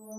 Hello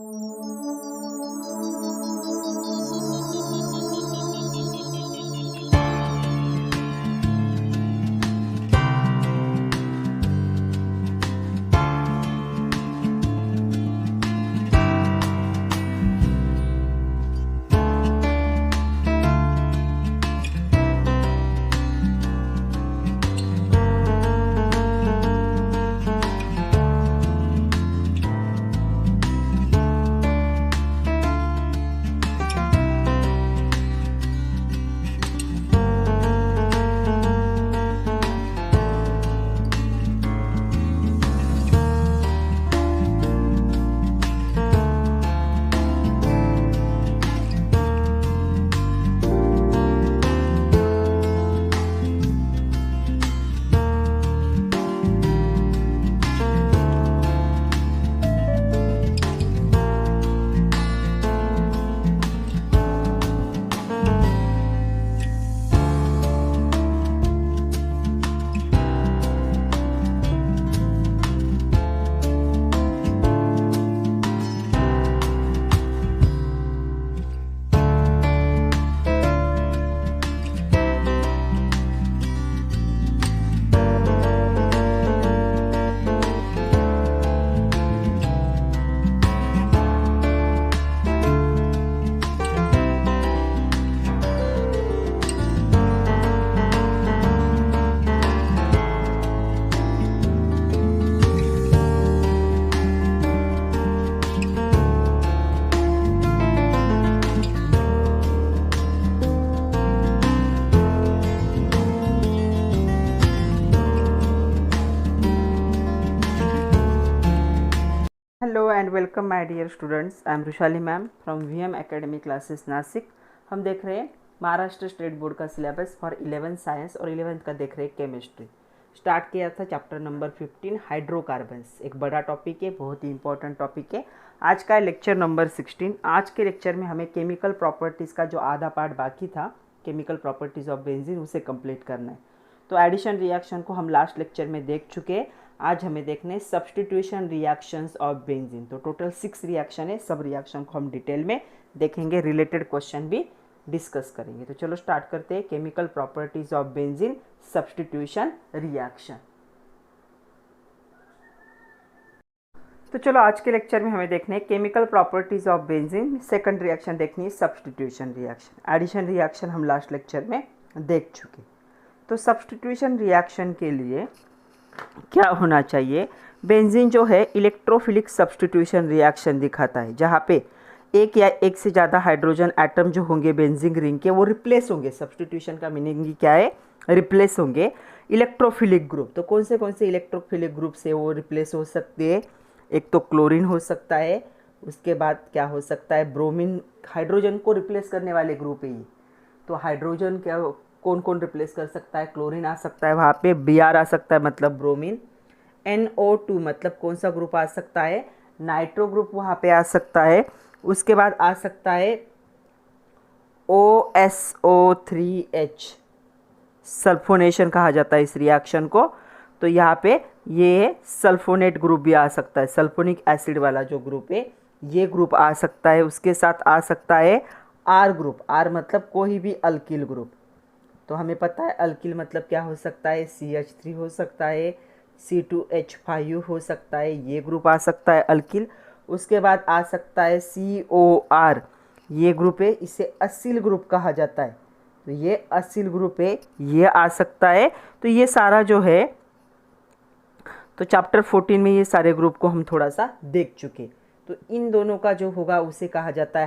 and welcome my dear students, I am Rushali ma'am from VM academy classes Nashik. हम देख रहे हैं Maharashtra state board का सिलेबस फॉर 11th साइंस और 11th का देख रहे हैं केमिस्ट्री। स्टार्ट किया था चैप्टर नंबर 15 हाइड्रोकार्बन्स। एक बड़ा टॉपिक है, बहुत ही इंपॉर्टेंट टॉपिक है। आज का है लेक्चर नंबर 16। आज के लेक्चर में हमें केमिकल प्रॉपर्टीज़ का जो आधा पार्ट बाकी था, केमिकल प्रॉपर्टीज़ ऑफ बेंजीन, उसे कंप्लीट करना है। तो एडिशन रिएक्शन को हम लास्ट लेक्चर में देख चुके हैं। आज हमें देखने सब्स्टिट्यूशन रिएक्शंस ऑफ बेंजीन। तो टोटल 6 रिएक्शन है। सब रिएक्शन को हम डिटेल में देखेंगे, रिलेटेड क्वेश्चन भी डिस्कस करेंगे। तो चलो स्टार्ट करते हैं। Chemical properties of benzene substitution reaction. तो चलो आज के लेक्चर में हमें देखने हैं chemical properties of benzene. Second reaction देखनी है सब्स्टिट्यूशन रिएक्शन। एडिशन रिएक्शन हम लास्ट लेक्चर में देख चुके। तो सब्स्टिट्यूशन रिएक्शन के लिए क्या होना चाहिए? बेंजीन जो है इलेक्ट्रोफिलिक सब्स्टिट्यूशन रिएक्शन दिखाता है, जहाँ पे एक या एक से ज़्यादा हाइड्रोजन एटम जो होंगे बेंजीन रिंग के, वो रिप्लेस होंगे। सब्स्टिट्यूशन का मीनिंग क्या है? रिप्लेस होंगे इलेक्ट्रोफिलिक ग्रुप। तो कौन से इलेक्ट्रोफिलिक ग्रुप से वो रिप्लेस हो सकते हैं? एक तो क्लोरीन हो सकता है, उसके बाद क्या हो सकता है? ब्रोमीन। हाइड्रोजन को रिप्लेस करने वाले ग्रुप है ये। तो हाइड्रोजन क्या कौन कौन रिप्लेस कर सकता है? क्लोरीन आ सकता है वहाँ पे, Br आ सकता है मतलब ब्रोमीन, NO2 मतलब कौन सा ग्रुप आ सकता है? नाइट्रो ग्रुप वहाँ पे आ सकता है। उसके बाद आ सकता है OSO3H, सल्फोनेशन कहा जाता है इस रिएक्शन को। तो यहाँ पे ये सल्फोनेट ग्रुप भी आ सकता है, सल्फोनिक एसिड वाला जो ग्रुप है ये ग्रुप आ सकता है। उसके साथ आ सकता है R ग्रुप। R मतलब कोई भी अल्किल ग्रुप। तो हमें पता है अल्किल मतलब क्या हो सकता है? CH3 हो सकता है, C2H5 हो सकता है, ये ग्रुप आ सकता है अल्किल। उसके बाद आ सकता है COR, ये ग्रुप है, इसे असिल ग्रुप कहा जाता है। तो ये असिल ग्रुप है, ये आ सकता है। तो ये सारा जो है, तो चैप्टर 14 में ये सारे ग्रुप को हम थोड़ा सा देख चुके। तो इन दोनों का जो होगा उसे कहा जाता है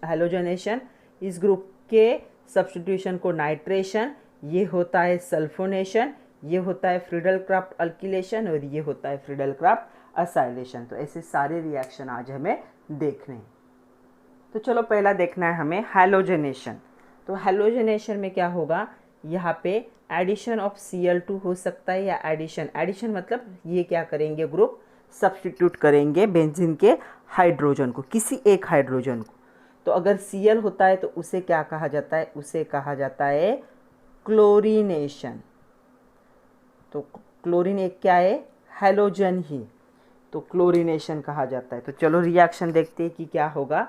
हैलोजनेशन। इस ग्रुप के सब्स्टिट्यूशन को नाइट्रेशन, ये होता है सल्फोनेशन, ये होता है फ्रीडल क्राफ्ट अल्किलेशन और ये होता है फ्रीडल क्राफ्ट असाइलेशन। तो ऐसे सारे रिएक्शन आज हमें देखने हैं। तो चलो पहला देखना है हमें हैलोजनेशन। तो हैलोजनेशन में क्या होगा? यहाँ पे एडिशन ऑफ Cl2 हो सकता है, या एडिशन मतलब ये क्या करेंगे? ग्रुप सब्स्टिट्यूट करेंगे बेंजीन के हाइड्रोजन को, किसी एक हाइड्रोजन को। तो अगर Cl होता है तो उसे क्या कहा जाता है? उसे कहा जाता है क्लोरीनेशन। तो क्लोरीन एक क्या है? हैलोजन ही। तो क्लोरीनेशन कहा जाता है। तो चलो रिएक्शन देखते हैं कि क्या होगा।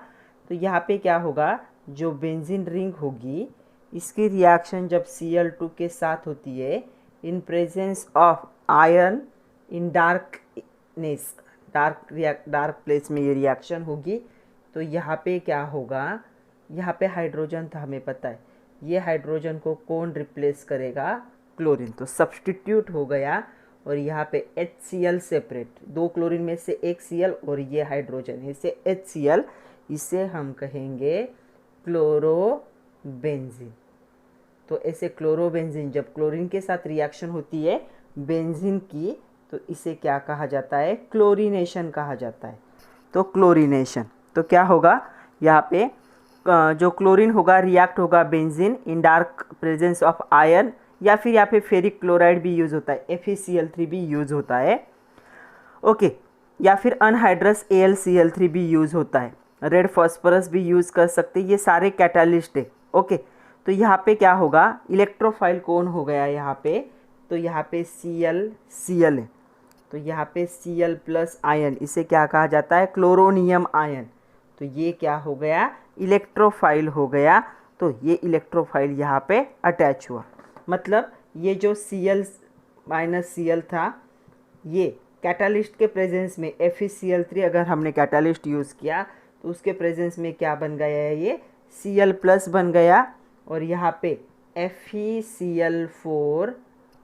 तो यहाँ पे क्या होगा, जो बेंजीन रिंग होगी इसकी रिएक्शन जब Cl2 के साथ होती है in presence of iron in darkness, dark place में ये रिएक्शन होगी। तो यहाँ पे क्या होगा, यहाँ पे हाइड्रोजन था हमें पता है, ये हाइड्रोजन को कौन रिप्लेस करेगा, क्लोरीन। तो सब्स्टिट्यूट हो गया और यहाँ पे HCl सेपरेट, 2 क्लोरीन में से एक Cl और ये हाइड्रोजन, इसे HCl, इसे हम कहेंगे क्लोरोबेंजीन। तो ऐसे क्लोरोबेंजीन जब क्लोरीन के साथ रिएक्शन होती है बेंजीन की, तो इसे क्या कहा जाता है, क्लोरीनेशन कहा जाता है। तो क्लोरीनेशन, तो क्या होगा यहाँ पे, जो क्लोरीन होगा रिएक्ट होगा benzene in dark presence of iron, या फिर यहाँ पे फेरिक क्लोराइड भी यूज़ होता है, FeCl3 भी यूज़ होता है, ओके, या फिर अनहाइड्रस AlCl3 भी यूज़ होता है, रेड फॉस्फोरस भी यूज़ कर सकते हैं, ये सारे कैटालिस्ट है, ओके। तो यहाँ पे क्या होगा, इलेक्ट्रोफाइल कौन हो गया यहाँ पे, तो यहाँ पे Cl है, तो यहाँ पे Cl प्लस आयन, इसे क्या कहा जाता है, क्लोरोनियम आयन। तो ये क्या हो गया, इलेक्ट्रोफाइल हो गया। तो ये इलेक्ट्रोफाइल यहाँ पे अटैच हुआ, मतलब ये जो Cl माइनस Cl था, ये कैटालिस्ट के प्रेजेंस में FeCl3 अगर हमने कैटालिस्ट यूज़ किया तो उसके प्रेजेंस में क्या बन गया है, ये Cl प्लस बन गया, और यहाँ पे FeCl4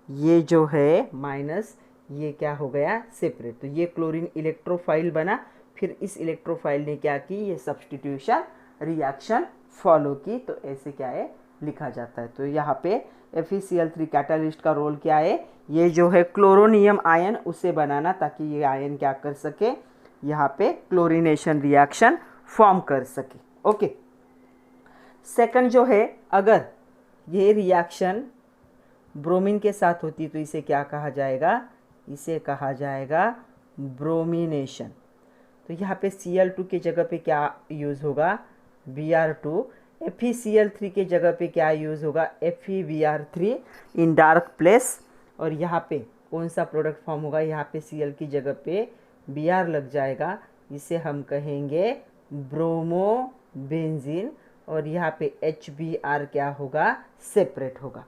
ये जो है माइनस, ये क्या हो गया, सेपरेट। तो ये क्लोरीन इलेक्ट्रोफाइल बना, फिर इस इलेक्ट्रोफाइल ने क्या की, ये सब्स्टिट्यूशन रिएक्शन फॉलो की। तो ऐसे क्या है, लिखा जाता है। तो यहाँ पे FeCl3 कैटालिस्ट का रोल क्या है, ये जो है क्लोरोनियम आयन उसे बनाना, ताकि ये आयन क्या कर सके, यहाँ पे क्लोरीनेशन रिएक्शन फॉर्म कर सके, ओके। सेकंड जो है, अगर ये रिएक्शन ब्रोमीन के साथ होती तो इसे क्या कहा जाएगा, इसे कहा जाएगा ब्रोमिनेशन। तो यहाँ पे Cl2 के जगह पे क्या यूज़ होगा, Br2, FeCl3 के जगह पे क्या यूज़ होगा, FeBr3 इन डार्क प्लेस, और यहाँ पे कौन सा प्रोडक्ट फॉर्म होगा, यहाँ पे Cl की जगह पे Br लग जाएगा, इसे हम कहेंगे ब्रोमोबेंजीन, और यहाँ पे HBr क्या होगा, सेपरेट होगा।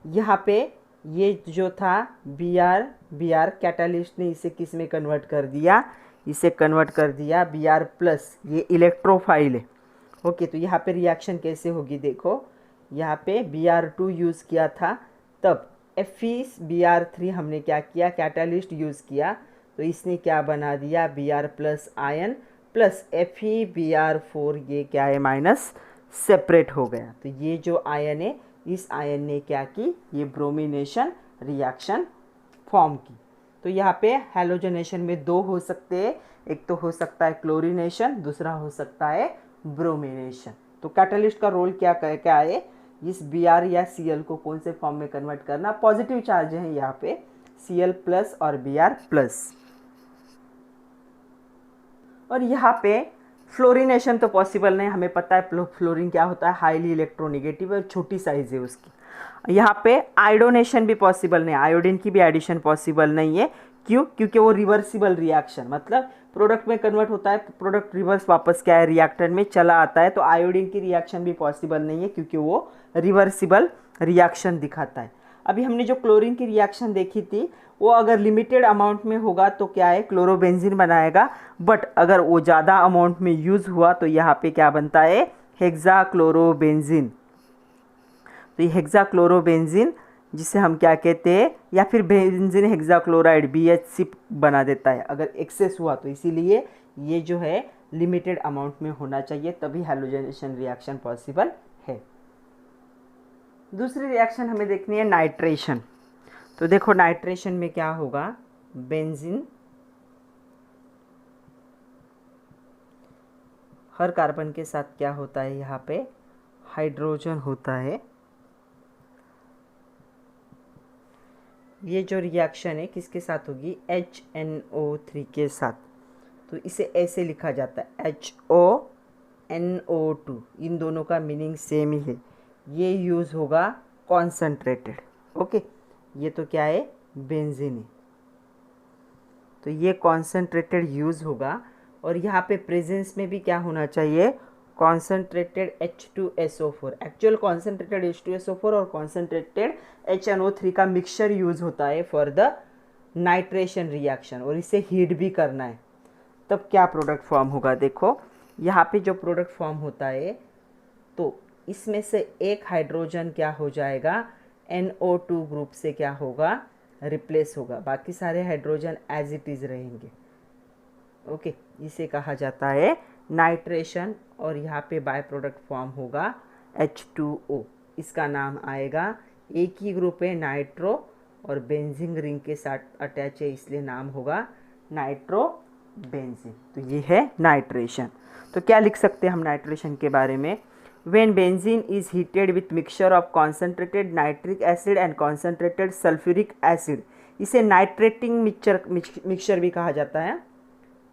यहाँ पे ये जो था Br कैटालिस्ट ने इसे किस में कन्वर्ट कर दिया, इसे कन्वर्ट कर दिया Br प्लस, ये इलेक्ट्रोफाइल है, ओके। तो यहाँ पे रिएक्शन कैसे होगी, देखो यहाँ पे Br2 यूज़ किया था, तब FeBr3 हमने क्या किया, कैटालिस्ट यूज़ किया, तो इसने क्या बना दिया, Br plus ion plus FeBr4, ये क्या है, माइनस, सेपरेट हो गया। तो ये जो आयन है, इस आयन ने क्या की, ये ब्रोमिनेशन रिएक्शन फॉर्म की। तो यहाँ पे हैलोजनेशन में 2 हो सकते हैं, एक तो हो सकता है क्लोरीनेशन, दूसरा हो सकता है ब्रोमिनेशन। तो कैटालिस्ट का रोल क्या है, इस Br या Cl को कौन से फॉर्म में कन्वर्ट करना, पॉजिटिव चार्ज है यहाँ पे Cl प्लस और Br प्लस। और यहाँ पे फ्लोरिनेशन तो पॉसिबल नहीं, हमें पता है फ्लोरीन क्या होता है, हाईली इलेक्ट्रोनेगेटिव और छोटी साइज है उसकी। यहाँ पे आयोडोनेशन भी पॉसिबल नहीं, आयोडीन की भी एडिशन पॉसिबल नहीं है, क्यों, क्योंकि वो रिवर्सिबल रिएक्शन, मतलब प्रोडक्ट में कन्वर्ट होता है, प्रोडक्ट रिवर्स वापस क्या है, रिएक्टर में चला आता है। तो आयोडीन की रिएक्शन भी पॉसिबल नहीं है, क्योंकि वो रिवर्सिबल रिएक्शन दिखाता है। अभी हमने जो क्लोरीन की रिएक्शन देखी थी, वो अगर लिमिटेड अमाउंट में होगा तो क्या है, क्लोरोबेंजीन बनाएगा, बट अगर वो ज़्यादा अमाउंट में यूज़ हुआ तो यहाँ पे क्या बनता है, हेक्साक्लोरोबेंजीन। तो ये हेक्साक्लोरोबेंजीन, जिसे हम क्या कहते हैं, या फिर बेंजीन हेक्साक्लोराइड BHC बना देता है अगर एक्सेस हुआ। तो इसीलिए ये जो है लिमिटेड अमाउंट में होना चाहिए, तभी हैलोजनेशन रिएक्शन पॉसिबल है। दूसरी रिएक्शन हमें देखनी है नाइट्रेशन। तो देखो नाइट्रेशन में क्या होगा, बेंजीन हर कार्बन के साथ क्या होता है, यहाँ पे हाइड्रोजन होता है। ये जो रिएक्शन है किसके साथ होगी, HNO3 के साथ। तो इसे ऐसे लिखा जाता है HONO2, इन दोनों का मीनिंग सेम ही है। ये यूज़ होगा कॉन्सनट्रेटेड, ओके। ये तो क्या है, बेंजीन है। तो ये कॉन्सेंट्रेटेड यूज़ होगा। और यहाँ पे प्रेजेंस में भी क्या होना चाहिए, concentrated H2SO4। Actual concentrated H2SO4 और कॉन्सेंट्रेटेड HNO3 का मिक्सचर यूज़ होता है फॉर द नाइट्रेशन रिएक्शन, और इसे हीट भी करना है। तब क्या प्रोडक्ट फॉर्म होगा, देखो यहाँ पे जो प्रोडक्ट फॉर्म होता है तो इसमें से एक हाइड्रोजन क्या हो जाएगा, NO2 ग्रुप से क्या होगा, रिप्लेस होगा, बाकी सारे हाइड्रोजन एज इट इज़ रहेंगे। ओके, इसे कहा जाता है नाइट्रेशन। और यहाँ पे बाय प्रोडक्ट फॉर्म होगा H2O। इसका नाम आएगा, एक ही ग्रुप है नाइट्रो और बेंजीन रिंग के साथ अटैच है, इसलिए नाम होगा नाइट्रो बेंजीन। तो ये है नाइट्रेशन। तो क्या लिख सकते हैं हम नाइट्रेशन के बारे में, when benzene is heated with mixture of concentrated nitric acid and concentrated sulphuric acid. इसे नाइट्रेटिंग मिक्सचर भी कहा जाता है।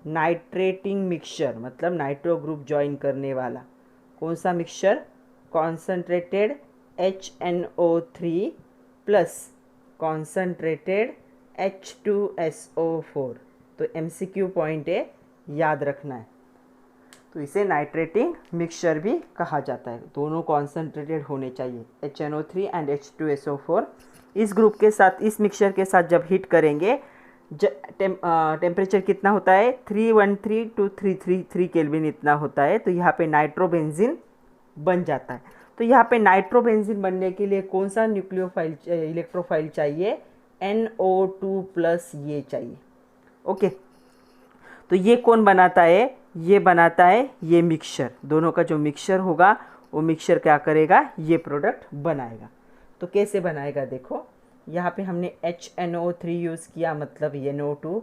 नाइट्रेटिंग मिक्सचर मतलब नाइट्रो ग्रुप ज्वाइन करने वाला। कौन सा mixture, concentrated HNO3 plus concentrated H2SO4। तो MCQ पॉइंट है, याद रखना है। तो इसे नाइट्रेटिंग मिक्सचर भी कहा जाता है। दोनों कॉन्सेंट्रेटेड होने चाहिए, HNO3 एंड H2SO4। इस ग्रुप के साथ, इस मिक्सचर के साथ जब हीट करेंगे, टेम्परेचर कितना होता है, 313 टू 333 केल्विन इतना होता है। तो यहाँ पे नाइट्रोबेंजीन बन जाता है। तो यहाँ पे नाइट्रोबेंजीन बनने के लिए कौन सा न्यूक्लियोफाइल इलेक्ट्रोफाइल चाहिए, NO2 प्लस ये चाहिए। ओके, तो ये कौन बनाता है, ये बनाता है ये मिक्सचर। दोनों का जो मिक्सचर होगा वो मिक्सचर क्या करेगा, ये प्रोडक्ट बनाएगा। तो कैसे बनाएगा, देखो यहाँ पे हमने HNO3 यूज़ किया, मतलब NO2।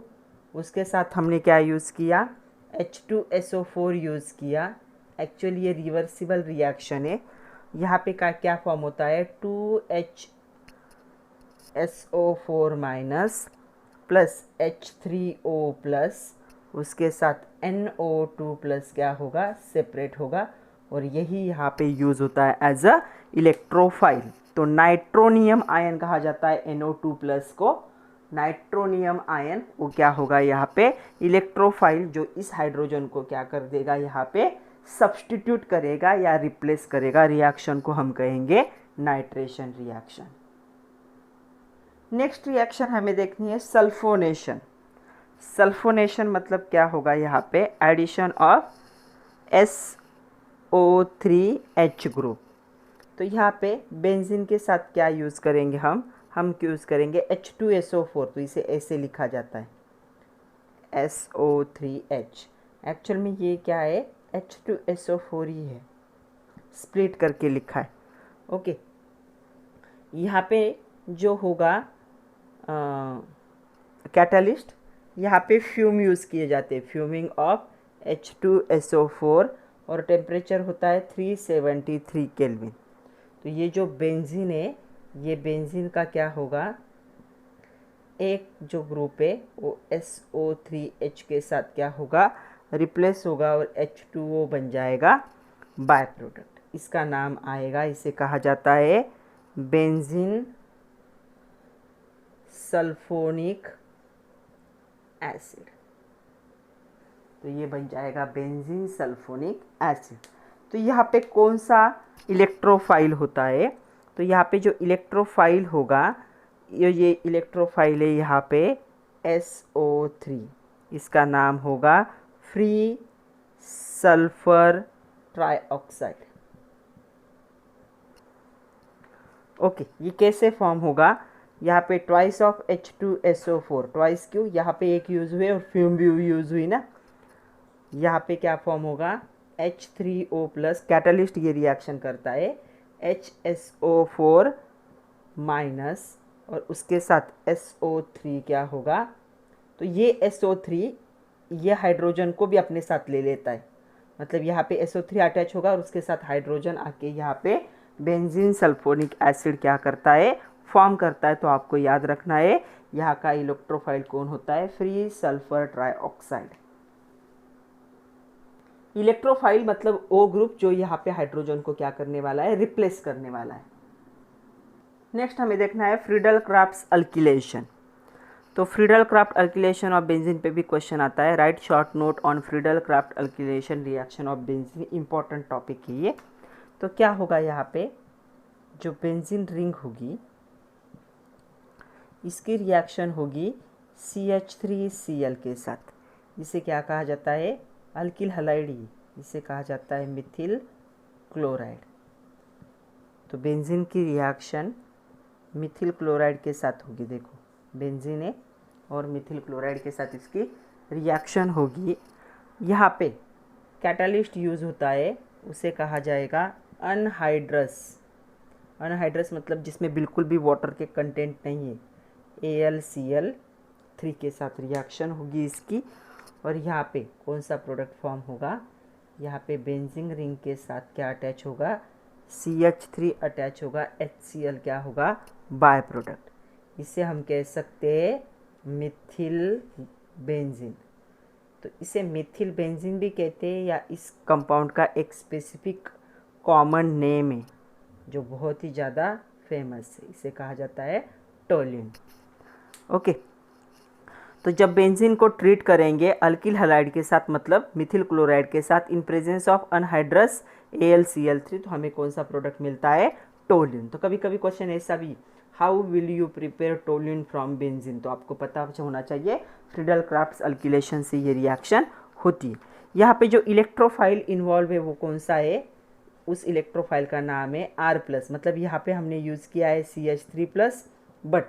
उसके साथ हमने क्या यूज़ किया, H2SO4 यूज़ किया। एक्चुअली ये रिवर्सिबल रिएक्शन है। यहाँ पे क्या फॉर्म होता है, 2HSO4 minus plus H3O plus, उसके साथ NO2 प्लस क्या होगा, सेपरेट होगा। और यही यहाँ पे यूज़ होता है एज अ इलेक्ट्रोफाइल। तो नाइट्रोनियम आयन कहा जाता है NO2 प्लस को। नाइट्रोनियम आयन वो क्या होगा यहाँ पे, इलेक्ट्रोफाइल, जो इस हाइड्रोजन को क्या कर देगा, यहाँ पे सब्स्टिट्यूट करेगा या रिप्लेस करेगा। रिएक्शन को हम कहेंगे नाइट्रेशन रिएक्शन। नेक्स्ट रिएक्शन हमें देखनी है सल्फोनेशन। सल्फोनेशन मतलब क्या होगा, यहाँ पे एडिशन ऑफ SO3H ग्रुप। तो यहाँ पे बेंजीन के साथ क्या यूज़ करेंगे हम यूज़ करेंगे H2SO4। तो इसे ऐसे लिखा जाता है SO3H। एक्चुअल में ये क्या है, H2SO4 ही है, स्प्लिट करके लिखा है। ओके, यहाँ पे जो होगा कैटलिस्ट, यहाँ पे फ्यूम यूज़ किए जाते हैं, फ्यूमिंग ऑफ H2SO4, और टेम्परेचर होता है 373 केल्विन। तो ये जो बेंजीन है, ये बेंजीन का क्या होगा, एक जो ग्रुप है वो SO3H के साथ क्या होगा, रिप्लेस होगा और H2O बन जाएगा बाय प्रोडक्ट। इसका नाम आएगा, इसे कहा जाता है बेंजीन सल्फोनिक एसिड। तो ये बन जाएगा बेंजीन सल्फोनिक एसिड। तो यहाँ पे कौन सा इलेक्ट्रोफाइल होता है, तो यहाँ पे जो इलेक्ट्रोफाइल होगा, ये इलेक्ट्रोफाइल है यहाँ पे SO3। इसका नाम होगा फ्री सल्फर ट्राइऑक्साइड। ओके, ये कैसे फॉर्म होगा, यहाँ पे ट्वाइस ऑफ H2SO4, ट्वाइस क्यों, यहाँ पे एक यूज़ हुए और फ्यूम भी यूज़ हुई ना। यहाँ पे क्या फॉर्म होगा, H3O प्लस, कैटलिस्ट ये रिएक्शन करता है HSO4 माइनस, और उसके साथ SO3 क्या होगा, तो ये SO3 ये हाइड्रोजन को भी अपने साथ ले लेता है। मतलब यहाँ पे SO3 अटैच होगा और उसके साथ हाइड्रोजन आके यहाँ पे बेंजीन सल्फोनिक एसिड क्या करता है, फॉर्म करता है। तो आपको याद रखना है यहाँ का इलेक्ट्रोफाइल कौन होता है, फ्री सल्फर ट्राइऑक्साइड। इलेक्ट्रोफाइल मतलब ओ ग्रुप जो यहाँ पे हाइड्रोजन को क्या करने वाला है, रिप्लेस करने वाला है। नेक्स्ट हमें देखना है फ्रीडल क्राफ्ट्स अल्किलेशन। तो Friedel Craft alkylation of benzene पे भी क्वेश्चन आता है। Write short note on Friedel Craft alkylation reaction of benzene, important topic है ये। तो क्या होगा यहाँ पे, जो बेंजीन रिंग होगी इसकी रिएक्शन होगी CH3Cl के साथ। इसे क्या कहा जाता है, अल्किल हलाइड, इसे कहा जाता है मिथिल क्लोराइड। तो बेंजीन की रिएक्शन मिथिल क्लोराइड के साथ होगी। देखो बेंजीन है और मिथिल क्लोराइड के साथ इसकी रिएक्शन होगी। यहाँ पे कैटालिस्ट यूज़ होता है, उसे कहा जाएगा अनहाइड्रस। अनहाइड्रस मतलब जिसमें बिल्कुल भी वाटर के कंटेंट नहीं है। AlCl3 के साथ रिएक्शन होगी इसकी, और यहाँ पे कौन सा प्रोडक्ट फॉर्म होगा, यहाँ पे बेंजीन रिंग के साथ क्या अटैच होगा, CH3 अटैच होगा, HCl क्या होगा, बाय प्रोडक्ट। इसे हम कह सकते हैं मिथिल बेंजीन। तो इसे मिथिल बेंजीन भी कहते हैं, या इस कंपाउंड का एक स्पेसिफिक कॉमन नेम है जो बहुत ही ज़्यादा फेमस है, इसे कहा जाता है टोल्यून। ओके, तो जब बेंजीन को ट्रीट करेंगे अल्किल हलाइड के साथ, मतलब मिथिल क्लोराइड के साथ, in presence of anhydrous AlCl3, तो हमें कौन सा प्रोडक्ट मिलता है, टोल्यून। तो कभी कभी क्वेश्चन ऐसा भी, how will you prepare toluene from benzene, तो आपको पता होना चाहिए फ्रीडल क्राफ्ट अल्किलेशन से ये रिएक्शन होती है। यहाँ पे जो इलेक्ट्रोफाइल इन्वॉल्व है वो कौन सा है, उस इलेक्ट्रोफाइल का नाम है R+, मतलब यहाँ पे हमने यूज़ किया है CH3+, बट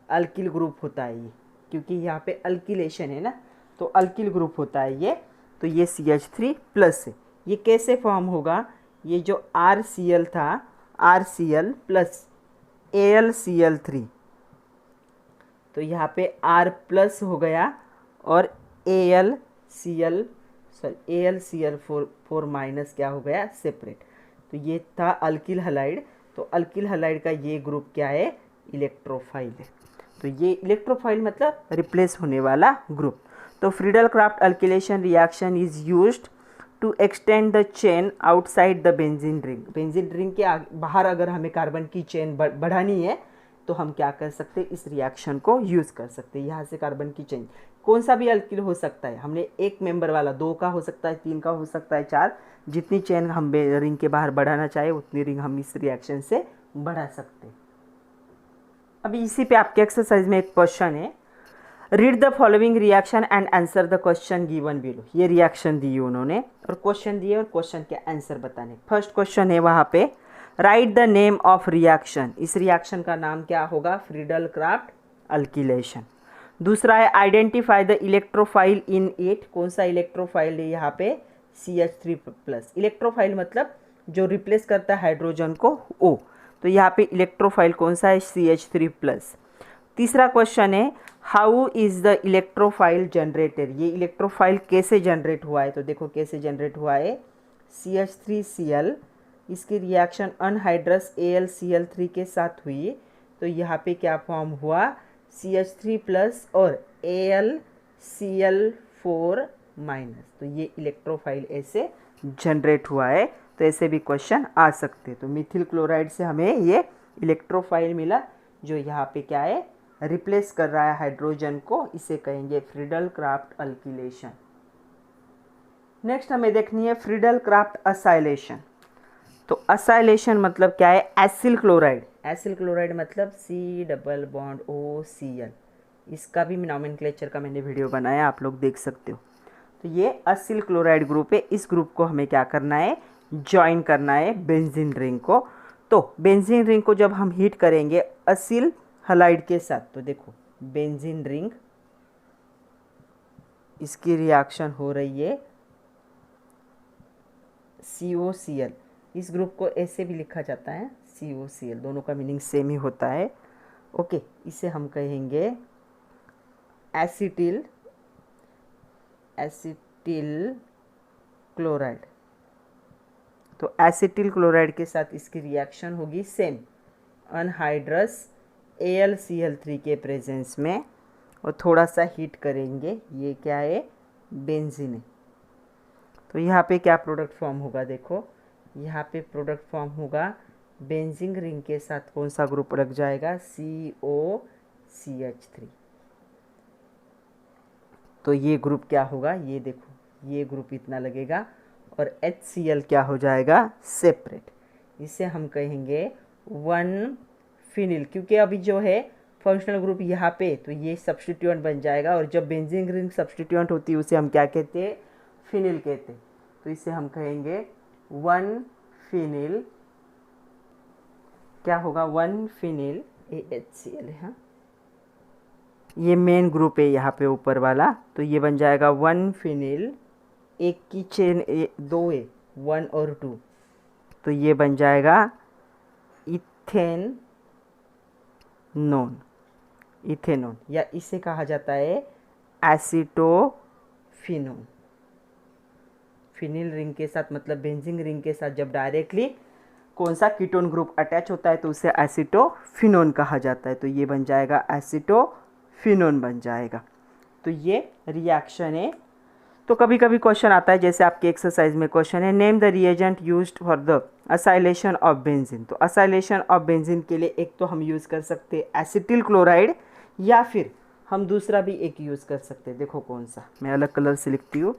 अल्किल ग्रुप होता है ये, क्योंकि यहाँ पे अल्किलेशन है ना, तो अल्किल ग्रुप होता है ये। तो ये CH3+ है। ये कैसे फॉर्म होगा, ये जो RCl था, RCl+ AlCl3, तो यहाँ पे R+ हो गया, और AlCl4 क्या हो गया, सेपरेट। तो ये था अल्किल हलाइड। तो अल्किल हलाइड का ये ग्रुप क्या है, इलेक्ट्रोफाइल है। तो ये इलेक्ट्रोफाइल मतलब रिप्लेस होने वाला ग्रुप। तो Friedel Craft alkylation reaction is used to extend the chain outside the benzene ring. Benzene ring के बाहर अगर हमें कार्बन की चेन बढ़ानी है तो हम क्या कर सकते हैं, इस रिएक्शन को यूज़ कर सकते हैं। यहाँ से कार्बन की चेन कौन सा भी अल्किल हो सकता है, हमने एक मेंबर वाला, 2 का हो सकता है, 3 का हो सकता है, 4, जितनी चेन हम रिंग के बाहर बढ़ाना चाहे उतनी रिंग हम इस रिएक्शन से बढ़ा सकते हैं। अभी इसी पे आपके एक्सरसाइज में एक क्वेश्चन है, read the following reaction and answer the question given below. ये रिएक्शन दी उन्होंने और क्वेश्चन दिए और क्वेश्चन के आंसर बताने। फर्स्ट क्वेश्चन है वहाँ पे, right the name of reaction. इस रिएक्शन का नाम क्या होगा, फ्रीडल क्राफ्ट अल्किलेशन। दूसरा है, identify the electrophile in it. कौन सा इलेक्ट्रोफाइल है यहाँ पे, CH3+। इलेक्ट्रोफाइल मतलब जो रिप्लेस करता है हाइड्रोजन को O, तो यहाँ पे इलेक्ट्रोफाइल कौन सा है, CH3+। तीसरा क्वेश्चन है, how is the electrophile generated. ये इलेक्ट्रोफाइल कैसे जनरेट हुआ है, तो देखो कैसे जनरेट हुआ है, CH3Cl, इसकी रिएक्शन अनहाइड्रस AlCl3 के साथ हुई, तो यहाँ पे क्या फॉर्म हुआ, CH3+ और AlCl4-। तो ये इलेक्ट्रोफाइल ऐसे जनरेट हुआ है। तो ऐसे भी क्वेश्चन आ सकते हैं। तो मिथिल क्लोराइड से हमें ये इलेक्ट्रोफाइल मिला जो यहाँ पे क्या है, रिप्लेस कर रहा है हाइड्रोजन को, इसे कहेंगे फ्रीडल क्राफ्ट अल्किलेशन। नेक्स्ट हमें देखनी है फ्रीडल क्राफ्ट असाइलेशन। तो असाइलेशन मतलब क्या है, एसिल क्लोराइड। एसिल क्लोराइड मतलब C+OCl। इसका भी नॉमेनक्लेचर का मैंने वीडियो बनाया, आप लोग देख सकते हो। तो ये असिल क्लोराइड ग्रुप है। इस ग्रुप को हमें क्या करना है, ज्वाइन करना है बेंजीन रिंग को। तो बेंजीन रिंग को जब हम हीट करेंगे असिल हलाइड के साथ, तो देखो बेंजीन रिंग, इसकी रिएक्शन हो रही है COCl। इस ग्रुप को ऐसे भी लिखा जाता है COCl, दोनों का मीनिंग सेम ही होता है। ओके, इसे हम कहेंगे एसिटिल क्लोराइड। तो एसिटिल क्लोराइड के साथ इसकी रिएक्शन होगी सेम, अनहाइड्रस AlCl3 के प्रेजेंस में, और थोड़ा सा हीट करेंगे। ये क्या है, बेंजीन है। तो यहाँ पे क्या प्रोडक्ट फॉर्म होगा, देखो यहाँ पे प्रोडक्ट फॉर्म होगा, बेंजीन रिंग के साथ कौन सा ग्रुप लग जाएगा, COCH3। तो ये ग्रुप क्या होगा, ये देखो ये ग्रुप इतना लगेगा और HCl क्या हो जाएगा, सेपरेट। इसे हम कहेंगे 1 फिनिल, क्योंकि अभी जो है फंक्शनल ग्रुप यहाँ पे, तो ये सब्स्टिट्यूएंट बन जाएगा। और जब बेंजीन रिंग सब्स्टिट्यूएंट होती है उसे हम क्या कहते हैं, फिनिल कहते हैं। तो इसे हम कहेंगे 1 फिनिल, क्या होगा, 1 फिनिल AHCl है। हाँ, ये मेन ग्रुप है यहाँ पे ऊपर वाला, तो ये बन जाएगा 1 फिनिल, एक की चेन दो है 1 और 2, तो ये बन जाएगा इथेनोन, इथेनोन, या इसे कहा जाता है एसीटोफिनोन। फिनिल रिंग के साथ मतलब बेंजीन रिंग के साथ जब डायरेक्टली कौन सा कीटोन ग्रुप अटैच होता है तो उसे एसीटोफिनोन कहा जाता है। तो ये बन जाएगा एसीटोफिनोन बन जाएगा। तो ये रिएक्शन है। तो कभी कभी क्वेश्चन आता है, जैसे आपके एक्सरसाइज में क्वेश्चन है, name the reagent used for the acylation of benzene. तो असाइलेशन ऑफ बेंजीन के लिए एक तो हम यूज़ कर सकते हैं एसिटिल क्लोराइड, या फिर हम दूसरा भी एक यूज़ कर सकते हैं। देखो कौन सा, मैं अलग कलर से लिखती हूँ।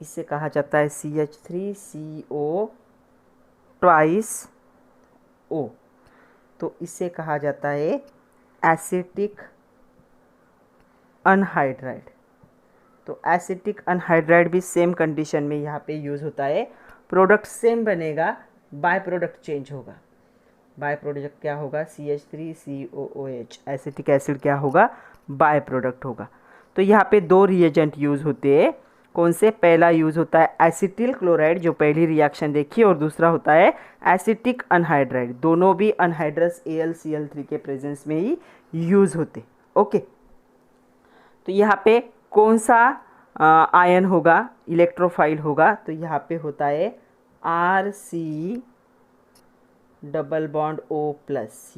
इसे कहा जाता है CH3CO ट्वाइस O। तो इसे कहा जाता है एसिटिक अनहाइड्राइड। तो एसिटिक अनहाइड्राइड भी सेम कंडीशन में यहाँ पे यूज़ होता है। प्रोडक्ट सेम बनेगा, बाय प्रोडक्ट चेंज होगा। बाय प्रोडक्ट क्या होगा, CH3COOH, एसिटिक एसिड क्या होगा, बाय प्रोडक्ट होगा। तो यहाँ पे दो रिएजेंट यूज़ होते हैं। कौन से, पहला यूज़ होता है एसिटिल क्लोराइड जो पहली रिएक्शन देखी, और दूसरा होता है एसिटिक अनहाइड्राइड। दोनों भी अनहाइड्रस AlCl3 के प्रेजेंस में ही यूज़ होते। ओके, तो यहाँ पे कौन सा आयन होगा, इलेक्ट्रोफाइल होगा, तो यहाँ पे होता है RC डबल बॉन्ड O+।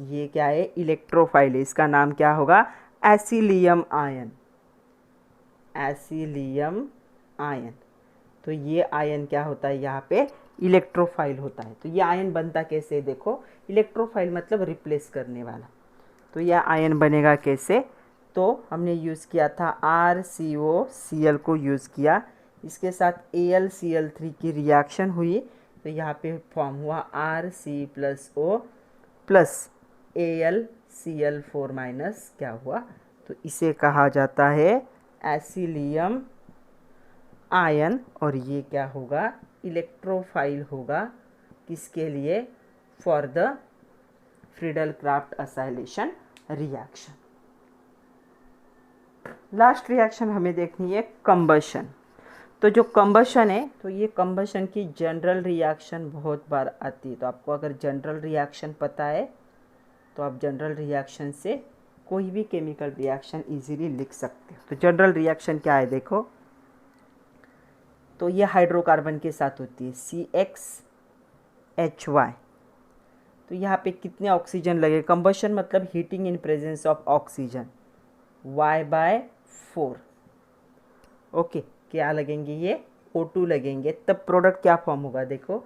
ये क्या है, इलेक्ट्रोफाइल है। इसका नाम क्या होगा, एसिलियम आयन, एसिलियम आयन। तो ये आयन क्या होता है, यहाँ पे इलेक्ट्रोफाइल होता है। तो ये आयन बनता कैसे, देखो इलेक्ट्रोफाइल मतलब रिप्लेस करने वाला। तो यह आयन बनेगा कैसे, तो हमने यूज़ किया था RCOCl को यूज़ किया, इसके साथ AlCl3 की रिएक्शन हुई, तो यहाँ पे फॉर्म हुआ RC+O प्लस AlCl4- क्या हुआ, तो इसे कहा जाता है एसिलियम आयन। और ये क्या होगा, इलेक्ट्रोफाइल होगा, किसके लिए, for the Friedel craft acylation reaction. Last reaction हमें देखनी है कंबशन। तो जो कंबशन है, तो ये कंबशन की जनरल रिएक्शन बहुत बार आती है। तो आपको अगर जनरल रिएक्शन पता है तो आप जनरल रिएक्शन से कोई भी केमिकल रिएक्शन इजीली लिख सकते हो। तो जनरल रिएक्शन क्या है, देखो तो ये हाइड्रोकार्बन के साथ होती है CXHY। तो यहाँ पे कितने ऑक्सीजन लगे, कंबशन मतलब heating in presence of oxygen, Y/4। Okay, क्या लगेंगे, ये O2 लगेंगे। तब प्रोडक्ट क्या फॉर्म होगा, देखो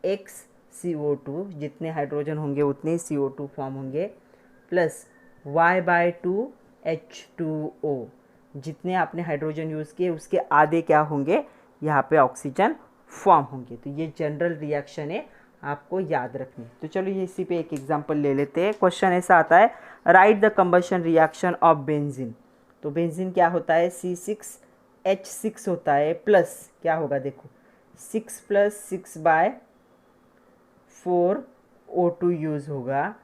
XCO2, जितने हाइड्रोजन होंगे उतने ही CO2 फॉर्म होंगे, प्लस Y/2 H2O, जितने आपने हाइड्रोजन यूज़ किए उसके आधे क्या होंगे, यहाँ पे ऑक्सीजन फॉर्म होंगे। तो ये जनरल रिएक्शन है, आपको याद रखनी। तो चलो ये इसी पे एक एग्जांपल ले लेते हैं। क्वेश्चन ऐसा आता है, right the combustion reaction of benzene. तो बेंजीन क्या होता है, C6H6 होता है, प्लस क्या होगा, देखो 6 + 6/4 O2 यूज़ होगा,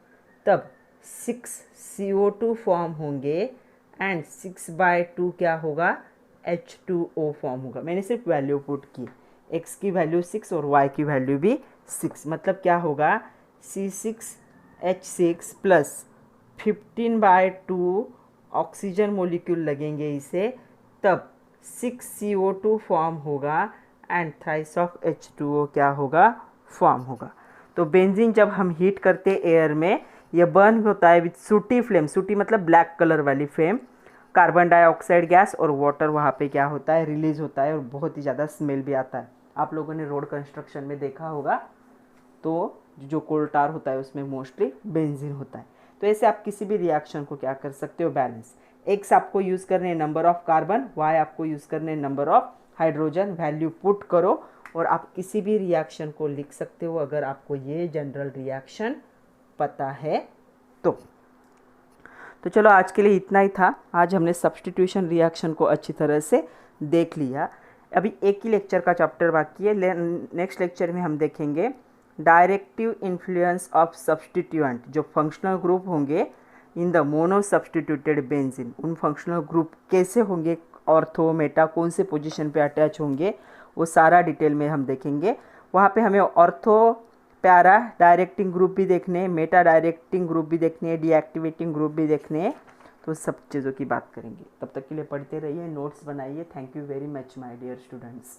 तब 6 CO2 फॉर्म होंगे एंड 6/2 क्या होगा, H2O फॉर्म होगा। मैंने सिर्फ वैल्यू पुट की, x की वैल्यू 6 और y की वैल्यू भी 6, मतलब क्या होगा, C6H6 प्लस 15/2 ऑक्सीजन मोलिक्यूल लगेंगे इसे, तब 6 CO2 फॉर्म होगा एंड थ्राइस ऑफ H2O क्या होगा, फॉर्म होगा। तो बेंजीन जब हम हीट करते एयर में, यह बर्न होता है विथ सूटी फ्लेम, सूटी मतलब ब्लैक कलर वाली फ्लेम, कार्बन डाइऑक्साइड गैस और वाटर वहाँ पे क्या होता है, रिलीज होता है, और बहुत ही ज़्यादा स्मेल भी आता है। आप लोगों ने रोड कंस्ट्रक्शन में देखा होगा, तो जो कोल टार होता है उसमें मोस्टली बेंजीन होता है। तो ऐसे आप किसी भी रिएक्शन को क्या कर सकते हो, बैलेंस। एक्स आपको यूज़ करने हैं नंबर ऑफ कार्बन, वाई आपको यूज़ करने हैं number of hydrogen. Value put करो और आप किसी भी रिएक्शन को लिख सकते हो अगर आपको ये जनरल रिएक्शन पता है तो चलो आज के लिए इतना ही था। आज हमने सब्स्टिट्यूशन रिएक्शन को अच्छी तरह से देख लिया। अभी एक ही लेक्चर का चैप्टर बाकी है। नेक्स्ट लेक्चर में हम देखेंगे डायरेक्टिव इन्फ्लुएंस ऑफ सब्स्टिट्यूएंट, जो फंक्शनल ग्रुप होंगे in the mono substituted benzene, उन फंक्शनल ग्रुप कैसे होंगे, ऑर्थो मेटा कौन से पोजीशन पे अटैच होंगे, वो सारा डिटेल में हम देखेंगे। वहाँ पे हमें ऑर्थो पैरा डायरेक्टिंग ग्रुप भी देखने हैं, मेटा डायरेक्टिंग ग्रुप भी देखने हैं, डीएक्टिवेटिंग ग्रुप भी देखने हैं, तो सब चीज़ों की बात करेंगे। तब तक के लिए पढ़ते रहिए, नोट्स बनाइए। Thank you very much my dear students.